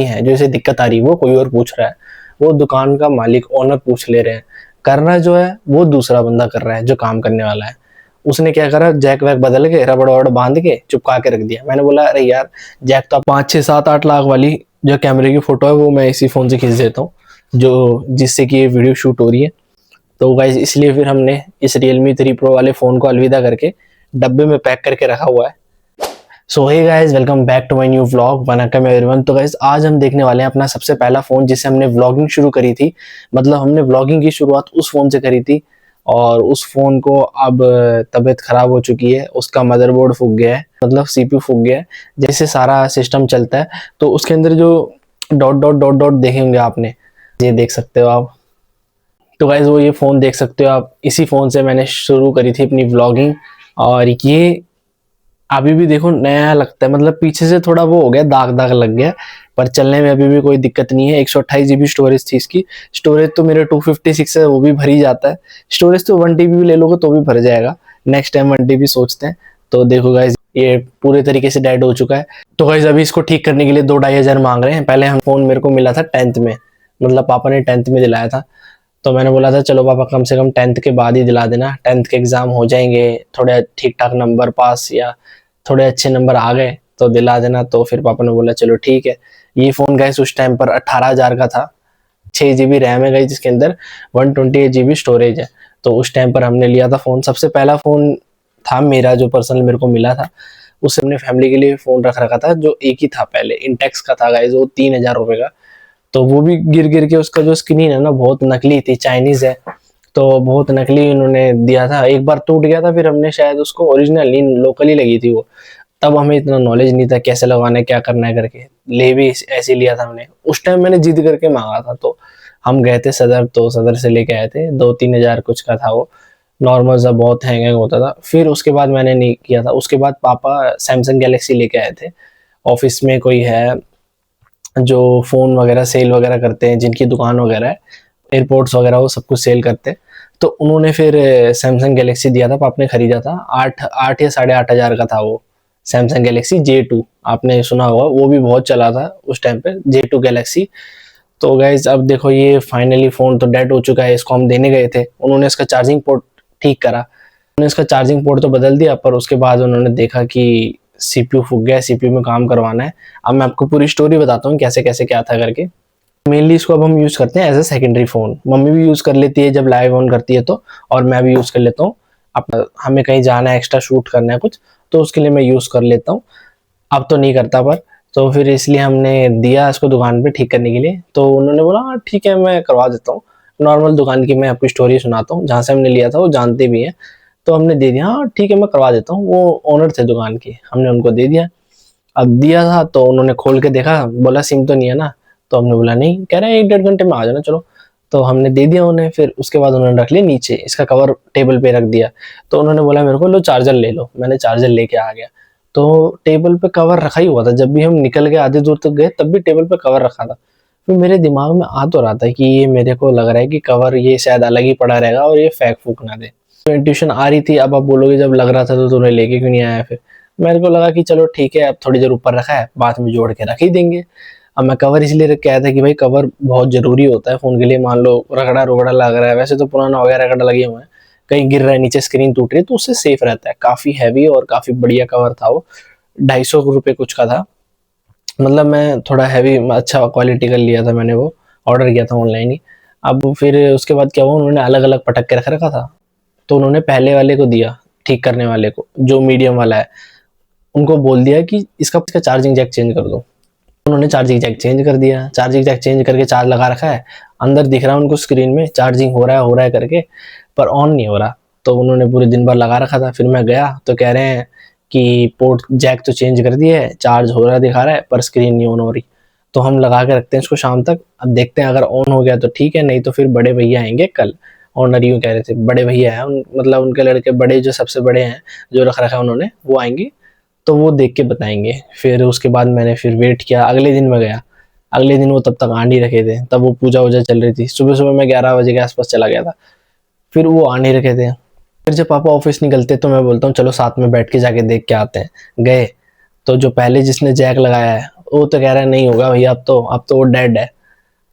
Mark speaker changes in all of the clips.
Speaker 1: है जो इसे दिक्कत आ रही है वो कोई और पूछ रहा है, वो दुकान का मालिक ओनर पूछ ले रहे हैं, करना जो है वो दूसरा बंदा कर रहा है जो काम करने वाला है। उसने क्या करा, जैक वैक बदल के रबड़ वबड़ बांध के चुपका के रख दिया। मैंने बोला अरे यार जैक तो 5 6 7 8 लाख वाली जो कैमरे की फोटो है वो मैं इसी फोन से खींच देता हूँ, जो जिससे कि ये वीडियो शूट हो रही है। तो गाइस इसलिए फिर हमने इस Realme 3 Pro वाले फोन को अलविदा करके डब्बे में पैक करके रखा हुआ है। So hey guys, welcome back to my new vlog. Vanakkam everyone. तो गाइस आज हम देखने वाले हैं अपना सबसे पहला फोन जिससे हमने व्लॉगिंग शुरू करी थी। मतलब हमने व्लॉगिंग की शुरुआत उस फोन से करी थी और उस फोन को अब तबीयत खराब हो चुकी है, उसका मदरबोर्ड फूक गया है, मतलब CPU फूक गया है, जैसे सारा सिस्टम चलता है। तो उसके अंदर जो डॉट डॉट डॉट डॉट देखे होंगे आपने, ये देख सकते हो आप। तो गाइज वो ये फ़ोन देख सकते हो आप, इसी फ़ोन से मैंने शुरू करी थी अपनी व्लॉगिंग। और ये अभी भी देखो नया लगता है, मतलब पीछे से थोड़ा वो हो गया, दाग दाग लग गया, पर चलने में अभी भी कोई दिक्कत नहीं है। 128 GB स्टोरेज थी इसकी। स्टोरेज तो मेरे 256 है, वो भी भर ही जाता है। स्टोरेज तो 1 TB भी ले लोगे तो भी भर जाएगा। नेक्स्ट टाइम 1 TB सोचते हैं। तो देखो गाइज ये पूरे तरीके से डेड हो चुका है। तो गाइज अभी इसको ठीक करने के लिए 2-2.5 हज़ार मांग रहे हैं। पहले हम फ़ोन मेरे को मिला था 10th में, मतलब पापा ने 10th में दिलाया था। तो मैंने बोला था चलो पापा कम से कम 10th के बाद ही दिला देना, 10th के एग्ज़ाम हो जाएंगे, थोड़े ठीक ठाक नंबर पास या थोड़े अच्छे नंबर आ गए तो दिला देना। तो फिर पापा ने बोला चलो ठीक है। ये फ़ोन गाइस उस टाइम पर 18,000 का था। 6 GB रैम है गाइस जिसके अंदर, 128 GB स्टोरेज है। तो उस टाइम पर हमने लिया था फ़ोन, सबसे पहला फ़ोन था मेरा जो पर्सनल मेरे को मिला था। उससे हमने फैमिली के लिए फ़ोन रख रखा था जो एक ही था पहले, इंटेक्स का था गाइस, वो 3,000 रुपये का। तो वो भी गिर गिर के उसका जो स्क्रीन है ना बहुत नकली थी, चाइनीज है, तो बहुत नकली उन्होंने दिया था। एक बार टूट गया था, फिर हमने शायद उसको ओरिजिनल नहीं लोकल ही लगी थी वो। तब हमें इतना नॉलेज नहीं था कैसे लगवाना है क्या करना है करके, ले भी ऐसे लिया था हमने। उस टाइम मैंने जिद करके मांगा था। तो हम गए थे सदर, तो सदर से लेके आए थे, 2-3 हज़ार कुछ का था वो, नॉर्मल सा, बहुत हैंग होता था। फिर उसके बाद मैंने नहीं किया था। उसके बाद पापा सैमसंग गैलेक्सी लेके आए थे। ऑफिस में कोई है जो फ़ोन वगैरह सेल वगैरह करते हैं, जिनकी दुकान वगैरह है, एयरपोर्ट्स वगैरह, वो सब कुछ सेल करते हैं। तो उन्होंने फिर सैमसंग गैलेक्सी दिया था, पापा ने खरीदा था। 8 या 8,500 का था वो सैमसंग गैलेक्सी J2, आपने सुना होगा, वो भी बहुत चला था उस टाइम पे, J2 गैलेक्सी। तो गाइज अब देखो ये फाइनली फ़ोन तो डेड हो चुका है। इसको हम देने गए थे, उन्होंने इसका चार्जिंग पोर्ट ठीक करा, उन्होंने इसका चार्जिंग पोर्ट तो बदल दिया, पर उसके बाद उन्होंने देखा कि CPU फूक गया, CPU में काम करवाना है। अब मैं आपको पूरी स्टोरी बताता हूँ कैसे कैसे क्या था करके। मेनली इसको अब हम यूज़ करते हैं as a secondary phone. Mummy भी यूज़ कर लेती है जब लाइव ऑन करती है तो, और मैं भी यूज़ कर लेता हूँ। अब हमें कहीं जाना है, एक्स्ट्रा शूट करना है कुछ, तो उसके लिए मैं यूज़ कर लेता हूँ। अब तो नहीं करता पर। तो फिर इसलिए हमने दिया इसको दुकान पे ठीक करने के लिए। तो उन्होंने बोला हाँ ठीक है मैं करवा देता हूँ। नॉर्मल दुकान की मैं आपको स्टोरी सुनाता हूँ, जहाँ से हमने लिया था वो जानते भी हैं। तो हमने दे दिया, हाँ ठीक है मैं करवा देता हूँ। वो ओनर थे दुकान के, हमने उनको दे दिया। अब दिया था तो उन्होंने खोल के देखा, बोला सिम तो नहीं है ना। तो हमने बोला नहीं, कह रहे हैं 1-1.5 घंटे में आ जाना चलो। तो हमने दे दिया उन्हें। फिर उसके बाद उन्होंने रख लिया नीचे, इसका कवर टेबल पे रख दिया। तो उन्होंने बोला मेरे को लो चार्जर ले लो, मैंने चार्जर लेके आ गया। तो टेबल पे कवर रखा ही हुआ था, जब भी हम निकल के आधे दूर तक गए तब भी टेबल पे कवर रखा था। फिर मेरे दिमाग में आ तो रहा था कि ये मेरे को लग रहा है कि कवर ये शायद अलग ही पड़ा रहेगा और ये फेंक फूक ना दे। तो इंट्यूशन आ रही थी। अब आप बोलोगे जब लग रहा था तो तुमने लेके क्यों नहीं आया? फिर मेरे को लगा कि चलो ठीक है, अब थोड़ी देर ऊपर रखा है, बाद में जोड़ के रख ही देंगे। अब मैं कवर इसलिए रख के आया था कि भाई कवर बहुत ज़रूरी होता है फ़ोन के लिए। मान लो रगड़ा रुगड़ा लग रहा है, वैसे तो पुराना हो गया, रगड़ा लगे हुए हैं, कहीं गिर रहा है, नीचे स्क्रीन टूट रही है, तो उससे सेफ रहता है। काफ़ी हैवी और काफ़ी बढ़िया कवर था वो, 250 रुपये कुछ का था। मतलब मैं थोड़ा हैवी अच्छा क्वालिटी का लिया था मैंने, वो ऑर्डर किया था ऑनलाइन ही। अब फिर उसके बाद क्या हुआ, उन्होंने अलग अलग पटक के रख रखा था। तो उन्होंने पहले वाले को दिया, ठीक करने वाले को, जो मीडियम वाला है, उनको बोल दिया कि इसका चार्जिंग जैक चेंज कर दो। उन्होंने चार्जिंग जैक चेंज कर दिया। चार्जिंग जैक चेंज करके चार्ज लगा रखा है, अंदर दिख रहा है उनको स्क्रीन में चार्जिंग हो रहा है करके, पर ऑन नहीं हो रहा। तो उन्होंने पूरे दिन भर लगा रखा था। फिर मैं गया तो कह रहे हैं कि पोर्ट जैक तो चेंज कर दिया है, चार्ज हो रहा दिखा रहा है, पर स्क्रीन नहीं ऑन हो रही। तो हम लगा के रखते हैं इसको शाम तक, अब देखते हैं अगर ऑन हो गया तो ठीक है, नहीं तो फिर बड़े भैया आएंगे कल। ऑनर यूँ कह रहे थे, बड़े भैया हैं मतलब उनके लड़के बड़े, जो सबसे बड़े हैं, जो रख रखा है उन्होंने, वो आएंगे तो वो देख के बताएंगे। फिर उसके बाद मैंने फिर वेट किया, अगले दिन मैं गया। अगले दिन वो तब तक आ नहीं रखे थे, तब वो पूजा वूजा चल रही थी। सुबह सुबह मैं 11 बजे के आसपास चला गया था, फिर वो आ नहीं रखे थे। फिर जब पापा ऑफिस निकलते तो मैं बोलता हूँ चलो साथ में बैठ के जाके देख के आते हैं। गए तो जो पहले जिसने जैक लगाया है वो तो कह रहा है नहीं होगा भैया, अब तो वो डेड है।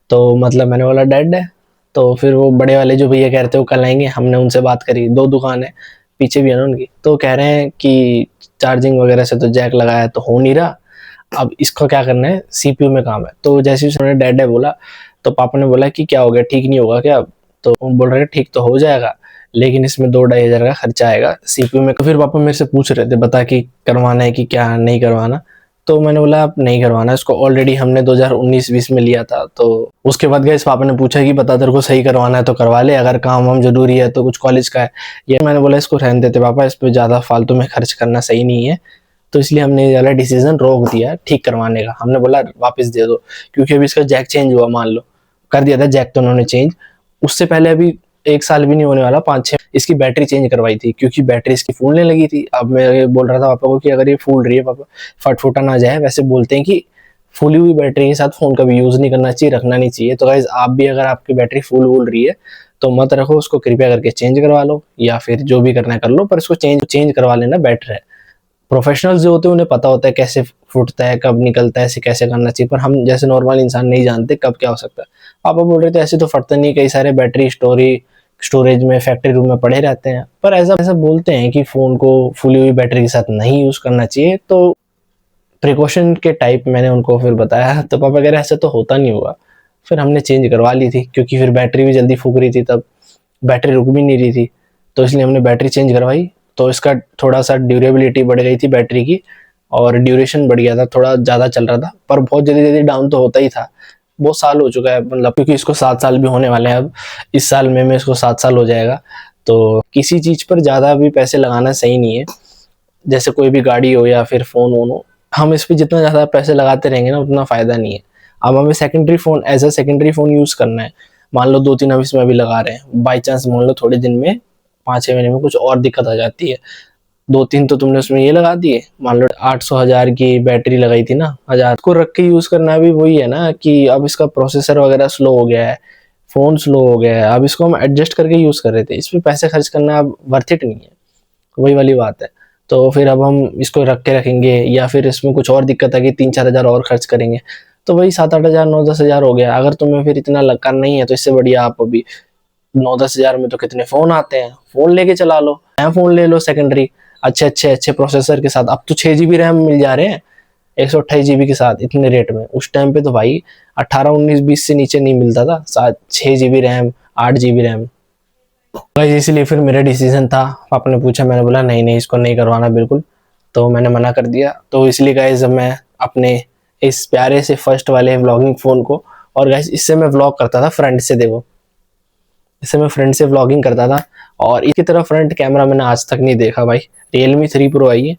Speaker 1: तो मतलब मैंने बोला डेड है? तो फिर वो बड़े वाले जो भैया कह रहे थे वो कल आएंगे, हमने उनसे बात करी, 2 दुकान है पीछे भी है ना उनकी, तो कह रहे हैं कि चार्जिंग वगैरह से तो जैक लगाया तो हो नहीं रहा, अब इसको क्या करना है, सीपीयू में काम है। तो जैसे ही उन्होंने डेड है बोला, तो पापा ने बोला कि क्या हो गया, ठीक नहीं होगा क्या? तो वो बोल रहे ठीक तो हो जाएगा, लेकिन इसमें 2-2.5 हज़ार का खर्चा आएगा सीपीयू में। तो फिर पापा मेरे से पूछ रहे थे बता कि करवाना है कि क्या नहीं करवाना। तो मैंने बोला आप नहीं करवाना, इसको ऑलरेडी हमने 2019-20 में लिया था। तो उसके बाद गए पापा ने पूछा कि बता तेरे को सही करवाना है तो करवा ले, अगर काम हम जरूरी है तो कुछ कॉलेज का है ये। मैंने बोला इसको रहने देते पापा, इस पर ज़्यादा फालतू में खर्च करना सही नहीं है। तो इसलिए हमने ये वाला डिसीजन रोक दिया ठीक करवाने का। हमने बोला वापस दे दो, क्योंकि अभी इसका जैक चेंज हुआ, मान लो कर दिया था जैक तो उन्होंने चेंज, उससे पहले अभी 1 साल भी नहीं होने वाला, 5-6 इसकी बैटरी चेंज करवाई थी, क्योंकि बैटरी इसकी फूलने लगी थी। अब मैं ये बोल रहा था पापा को कि अगर ये फूल रही है पापा, फटफुटा ना जाए। वैसे बोलते हैं कि फूली हुई बैटरी के साथ फोन का भी यूज नहीं करना चाहिए, रखना नहीं चाहिए। तो गाइस आप भी अगर आपकी बैटरी फूल वूल रही है तो मत रखो उसको, कृपया करके चेंज करवा लो, या फिर जो भी करना है कर लो, पर इसको चेंज करवा लेना बेटर है। प्रोफेशनल्स जो होते हैं उन्हें पता होता है कैसे फूटता है, कब निकलता है, ऐसे कैसे करना चाहिए, पर हम जैसे नॉर्मल इंसान नहीं जानते कब क्या हो सकता है। पापा बोल रहे थे ऐसे तो फटता नहीं, कई सारे बैटरी स्टोरेज में फैक्ट्री रूम में पड़े रहते हैं, पर ऐसा ऐसा बोलते हैं कि फोन को फुली हुई बैटरी के साथ नहीं यूज करना चाहिए। तो प्रिकॉशन के टाइप मैंने उनको फिर बताया, तो पापा कह रहे ऐसे तो होता नहीं होगा। फिर हमने चेंज करवा ली थी, क्योंकि फिर बैटरी भी जल्दी फूक रही थी, तब बैटरी रुक भी नहीं रही थी, तो इसलिए हमने बैटरी चेंज करवाई। तो इसका थोड़ा सा ड्यूरेबिलिटी बढ़ गई थी बैटरी की, और ड्यूरेशन बढ़ गया था, थोड़ा ज़्यादा चल रहा था, पर बहुत जल्दी जल्दी डाउन तो होता ही था। बहुत साल हो चुका है, मतलब क्योंकि इसको 7 साल भी होने वाले हैं अब, इस साल में इसको 7 साल हो जाएगा। तो किसी चीज़ पर ज़्यादा भी पैसे लगाना सही नहीं है, जैसे कोई भी गाड़ी हो या फिर फ़ोन वोन हो, हम इस पर जितना ज़्यादा पैसे लगाते रहेंगे ना उतना फ़ायदा नहीं है। अब हमें secondary phone as a secondary phone use करना है, मान लो 2-3 अब इसमें अभी लगा रहे हैं, बाई चांस मान लो थोड़े दिन में 5-6 महीने में कुछ और दिक्कत आ जाती है, 2-3 तो तुमने उसमें ये लगा दिए, मान लो 800,000 की बैटरी लगाई थी ना, 1000 को रख के यूज़ करना भी वही है ना, कि अब इसका प्रोसेसर वगैरह स्लो हो गया है, फ़ोन स्लो हो गया है, अब इसको हम एडजस्ट करके यूज़ कर रहे थे, इस पे पैसे खर्च करना अब वर्थ इट नहीं है, वही वाली बात है। तो फिर अब हम इसको रख के रखेंगे, या फिर इसमें कुछ और दिक्कत आ गई 3-4 हज़ार और खर्च करेंगे, तो वही 7-8 हज़ार 9-10 हज़ार हो गया। अगर तुम्हें फिर इतना करना नहीं है तो इससे बढ़िया आप अभी 9-10 हज़ार में तो कितने फ़ोन आते हैं, फ़ोन लेके चला लो, नया फ़ोन ले लो सेकेंडरी, अच्छे प्रोसेसर के साथ। अब तो 6 GB रैम मिल जा रहे हैं 128 GB के साथ इतने रेट में, उस टाइम पे तो भाई 18, 19, 20 से नीचे नहीं मिलता था, 6 GB रैम, 8 GB रैम। भाई इसलिए फिर मेरा डिसीजन था, पापा ने पूछा, मैंने बोला नहीं नहीं इसको नहीं करवाना बिल्कुल, तो मैंने मना कर दिया। तो इसलिए गाइस जब मैं अपने इस प्यारे से फर्स्ट वाले व्लॉगिंग फ़ोन को, और गाइस इससे मैं व्लॉग करता था फ्रंट से, देखो इससे मैं फ्रंट से व्लॉगिंग करता था, और इसकी तरह फ्रंट कैमरा मैंने आज तक नहीं देखा भाई। Realme 3 Pro आई है,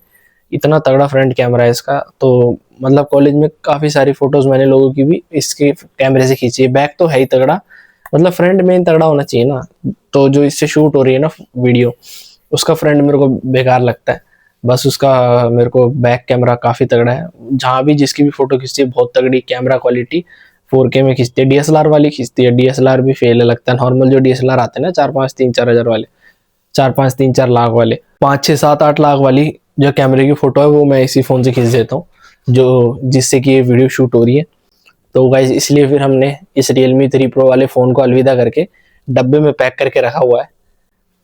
Speaker 1: इतना तगड़ा फ्रंट कैमरा है इसका। तो मतलब कॉलेज में काफ़ी सारी फ़ोटोज़ मैंने लोगों की भी इसके कैमरे से खींची है। बैक तो है ही तगड़ा, मतलब फ्रंट मेन तगड़ा होना चाहिए ना, तो जो इससे शूट हो रही है ना वीडियो, उसका फ्रंट मेरे को बेकार लगता है। बस उसका मेरे को बैक कैमरा काफ़ी तगड़ा है, जहाँ भी जिसकी भी फ़ोटो खींचती है बहुत तगड़ी कैमरा क्वालिटी, 4K में खींचती है, DSLR वाली खींचती है। DSLR भी फेल है लगता है, नॉर्मल जो DSLR आते हैं ना 4-5-3-4 हज़ार वाले, 4-5-3-4 लाख वाले, 5-6-7-8 लाख वाली जो कैमरे की फ़ोटो है वो मैं इसी फ़ोन से खींच देता हूँ, जो जिससे कि ये वीडियो शूट हो रही है। तो गाइज इसलिए फिर हमने इस Realme 3 Pro वाले फ़ोन को अलविदा करके डब्बे में पैक करके रखा हुआ है।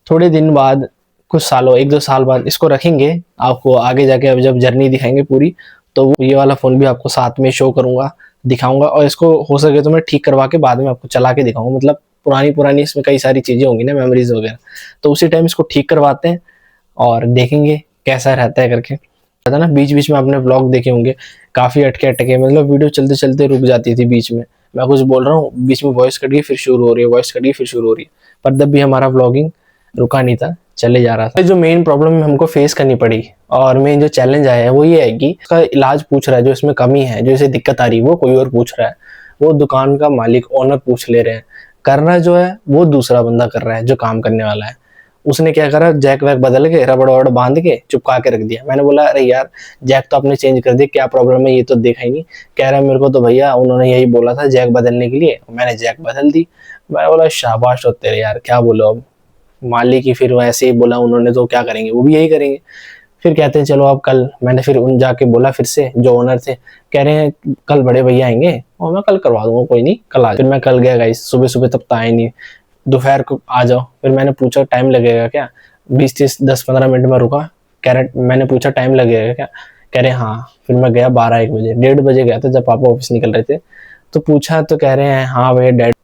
Speaker 1: थोड़े दिन बाद, कुछ सालों 1-2 साल बाद इसको रखेंगे, आपको आगे जाके अब जब जर्नी दिखाएंगे पूरी, तो वो ये वाला फ़ोन भी आपको साथ में शो करूँगा, दिखाऊंगा, और इसको हो सके तो मैं ठीक करवा के बाद में आपको चला के दिखाऊंगा। मतलब पुरानी इसमें कई सारी चीज़ें होंगी ना, मेमोरीज वगैरह, तो उसी टाइम इसको ठीक करवाते हैं और देखेंगे कैसा रहता है करके। पता ना बीच बीच में आपने व्लॉग देखे होंगे काफ़ी अटके अटके, मतलब वीडियो चलते चलते रुक जाती थी बीच में, मैं कुछ बोल रहा हूँ बीच में वॉइस कट गई फिर शुरू हो रही है, वॉइस कट गई फिर शुरू हो रही है, पर तब भी हमारा व्लॉगिंग रुका नहीं था, चले जा रहा था। जो मेन प्रॉब्लम हमको फेस करनी पड़ी और मेन जो चैलेंज आया है वो ये है कि इसका इलाज पूछ रहा है, जो इसमें कमी है, जो इसे दिक्कत आ रही है वो कोई और पूछ रहा है, वो दुकान का मालिक ओनर पूछ ले रहे हैं, करना जो है वो दूसरा बंदा कर रहा है जो काम करने वाला है। उसने क्या करा, जैक वैक बदल के रबड़ वबड़ बांध के चुपका के रख दिया। मैंने बोला अरे यार जैक तो आपने चेंज कर दिया, क्या प्रॉब्लम है ये तो देखा ही नहीं। कह रहा है मेरे को तो भैया उन्होंने यही बोला था जैक बदलने के लिए, मैंने जैक बदल दी। मैं बोला शाबाश हो तेरे यार, क्या बोलो अब, मालिक ही फिर ऐसे ही बोला उन्होंने तो क्या करेंगे, वो भी यही करेंगे। फिर कहते हैं चलो अब कल, मैंने फिर उन जाके बोला फिर से, जो ओनर थे कह रहे हैं कल बड़े भैया आएंगे, और मैं कल करवा दूंगा, कोई नहीं कल आ जाओ। फिर मैं कल गया गाइस, सुबह सुबह तब तो आए नहीं, दोपहर को आ जाओ। फिर मैंने पूछा टाइम लगेगा क्या, 20-30-10-15 मिनट में रुका, कह रहे, मैंने पूछा टाइम लगेगा क्या, कह रहे हाँ। फिर मैं गया 12-1 बजे, 1:30 बजे गया था जब पापा ऑफिस निकल रहे थे, तो पूछा तो कह रहे हैं हाँ भैया डैड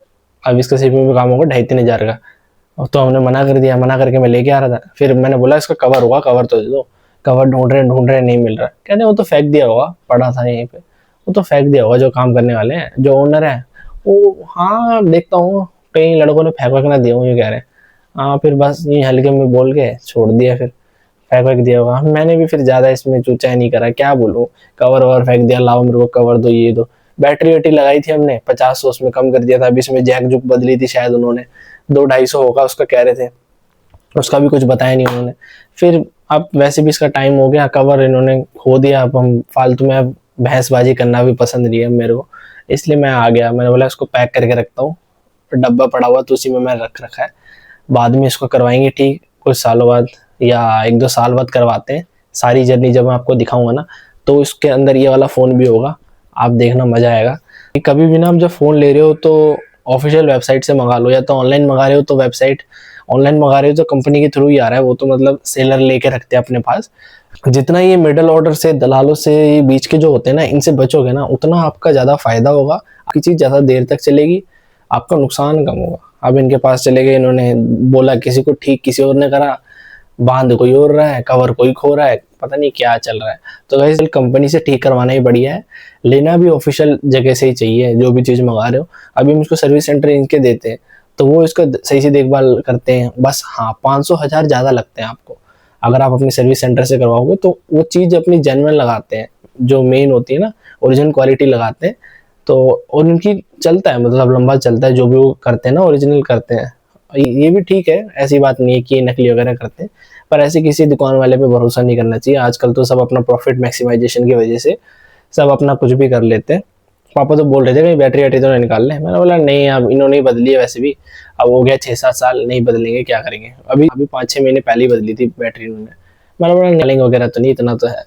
Speaker 1: अब इसका सीपीयू में काम होगा 2.5-3 हज़ार का। तो हमने मना कर दिया, मना करके मैं लेके आ रहा था। फिर मैंने बोला इसका कवर होगा, कवर तो दे दो। कवर ढूंढ रहे नहीं मिल रहा। कहते वो तो फेंक दिया होगा, पड़ा था यहीं पे, वो तो फेंक दिया होगा जो काम करने वाले हैं, जो ओनर है वो, हाँ देखता हूँ कई लड़कों ने फेंक ना दिया हूँ, ये कह रहे हैं। हाँ फिर बस ये हल्के में बोल के छोड़ दिया, फिर फेंक दिया होगा। मैंने भी फिर ज्यादा इसमें चूचा नहीं करा, क्या बोलूँ, कवर ववर फेंक दिया, लाओ मेरे को कवर दो, ये दो। बैटरी वेटरी लगाई थी हमने 50 उसमें कम कर दिया था। अभी इसमें जैक जुक बदली थी शायद उन्होंने, 200-250 होगा उसका कह रहे थे, उसका भी कुछ बताया नहीं उन्होंने। फिर अब वैसे भी इसका टाइम हो गया, कवर इन्होंने खो दिया, अब हम फालतू में अब भैंसबाजी करना भी पसंद नहीं है मेरे को, इसलिए मैं आ गया। मैंने बोला इसको पैक करके रखता हूँ, डब्बा पड़ा हुआ तो उसी में मैं रख रखा है, बाद में इसको करवाएंगे ठीक, कुछ सालों बाद या 1-2 साल बाद करवाते हैं। सारी जर्नी जब मैं आपको दिखाऊंगा ना, तो इसके अंदर ये वाला फ़ोन भी होगा, आप देखना मज़ा आएगा। कभी भी ना आप जब फ़ोन ले रहे हो तो ऑफिशियल वेबसाइट से मंगा लो, या तो ऑनलाइन मंगा रहे हो तो वेबसाइट, ऑनलाइन मंगा रहे हो तो कंपनी के थ्रू ही आ रहा है, वो तो मतलब सेलर लेके रखते हैं अपने पास। जितना ये मिडल ऑर्डर से, दलालों से, ये बीच के जो होते हैं ना, इनसे बचोगे ना, उतना आपका ज़्यादा फायदा होगा, आपकी चीज़ ज़्यादा देर तक चलेगी, आपका नुकसान कम होगा। अब इनके पास चले गए, इन्होंने बोला किसी को ठीक, किसी और ने करा, बांध कोई और रहा है, कवर कोई खो रहा है, पता नहीं क्या चल रहा है। तो गाइस कंपनी से ठीक करवाना ही बढ़िया है, लेना भी ऑफिशियल जगह से ही चाहिए जो भी चीज़ मंगा रहे हो। अभी हम इसको सर्विस सेंटर इनके देते हैं, तो वो इसका सही से देखभाल करते हैं। बस हाँ 500-1000 ज़्यादा लगते हैं आपको, अगर आप अपनी सर्विस सेंटर से करवाओगे तो वो चीज़ अपनी जेन्युइन लगाते हैं, जो मेन होती है ना, ओरिजिनल क्वालिटी लगाते हैं। तो और उनकी चलता है, मतलब लंबा चलता है, जो भी वो करते हैं ना ओरिजिनल करते हैं। ये भी ठीक है, ऐसी बात नहीं है कि ये नकली वगैरह करते हैं, पर ऐसे किसी दुकान वाले पे भरोसा नहीं करना चाहिए। आजकल तो सब अपना प्रॉफिट मैक्सिमाइजेशन की वजह से सब अपना कुछ भी कर लेते हैं। पापा तो बोल रहे थे कि बैटरी वैटरी तो निकाल ले, मैंने बोला नहीं, अब इन्होंने ही बदली है वैसे भी, अब हो गया 6-7 साल, नहीं बदलेंगे क्या करेंगे। अभी 5-6 महीने पहले ही बदली थी बैटरी इन्होंने, मैंने बोला निकालेंगे वगैरह तो नहीं, इतना तो है।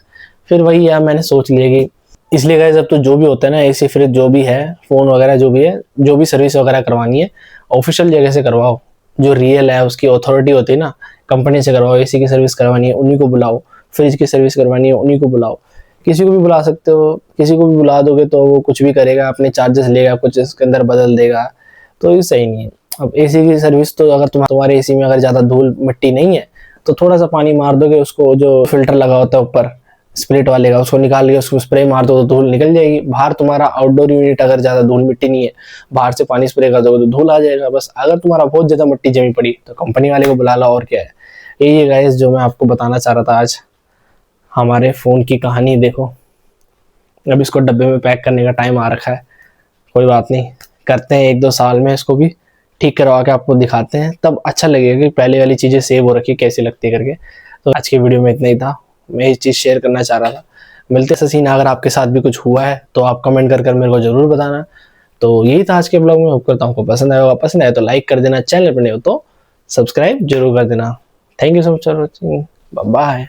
Speaker 1: फिर वही यार मैंने सोच लिया कि इसलिए गाइस अब तो जो भी होता है ना, एसी फ्रिज जो भी है, फ़ोन वगैरह जो भी है, जो भी सर्विस वगैरह करवानी है ऑफिशियल जगह से करवाओ, जो रियल है उसकी अथॉरिटी होती है ना, कंपनी से करवाओ। एसी की सर्विस करवानी है उन्हीं को बुलाओ, फ्रिज की सर्विस करवानी है उन्हीं को बुलाओ। किसी को भी बुला सकते हो, किसी को भी बुला दोगे तो वो कुछ भी करेगा, अपने चार्जेस लेगा, कुछ इसके अंदर बदल देगा, तो ये सही नहीं है। अब एसी की सर्विस तो अगर तुम्हारे एसी में अगर ज़्यादा धूल मिट्टी नहीं है तो थोड़ा सा पानी मार दोगे, उसको जो फिल्टर लगा होता है ऊपर स्प्लिट वाले का, उसको निकाल के उसको स्प्रे मार दो तो धूल निकल जाएगी। बाहर तुम्हारा आउटडोर यूनिट अगर ज़्यादा धूल मिट्टी नहीं है, बाहर से पानी स्प्रे कर दोगे तो धूल आ जाएगा। बस अगर तुम्हारा बहुत ज़्यादा मिट्टी जमी पड़ी तो कंपनी वाले को बुला लो, और क्या है। यही है गाइस जो मैं आपको बताना चाह रहा था आज, हमारे फ़ोन की कहानी। देखो अब इसको डब्बे में पैक करने का टाइम आ रखा है, कोई बात नहीं, करते हैं 1-2 साल में इसको भी ठीक करवा के आपको दिखाते हैं, तब अच्छा लगेगा कि पहले वाली चीज़ें सेव हो रखी कैसी लगती है करके। तो आज की वीडियो में इतना ही था, मैं ये चीज़ शेयर करना चाह रहा था। मिलते ससीन, अगर आपके साथ भी कुछ हुआ है तो आप कमेंट कर मेरे को ज़रूर बताना। तो यही था आज के ब्लॉग में, होप करता हूँ आपको पसंद आया होगा। पसंद आया तो लाइक कर देना, चैनल पर नहीं हो तो सब्सक्राइब जरूर कर देना। Thank you so much for watching, bye bye.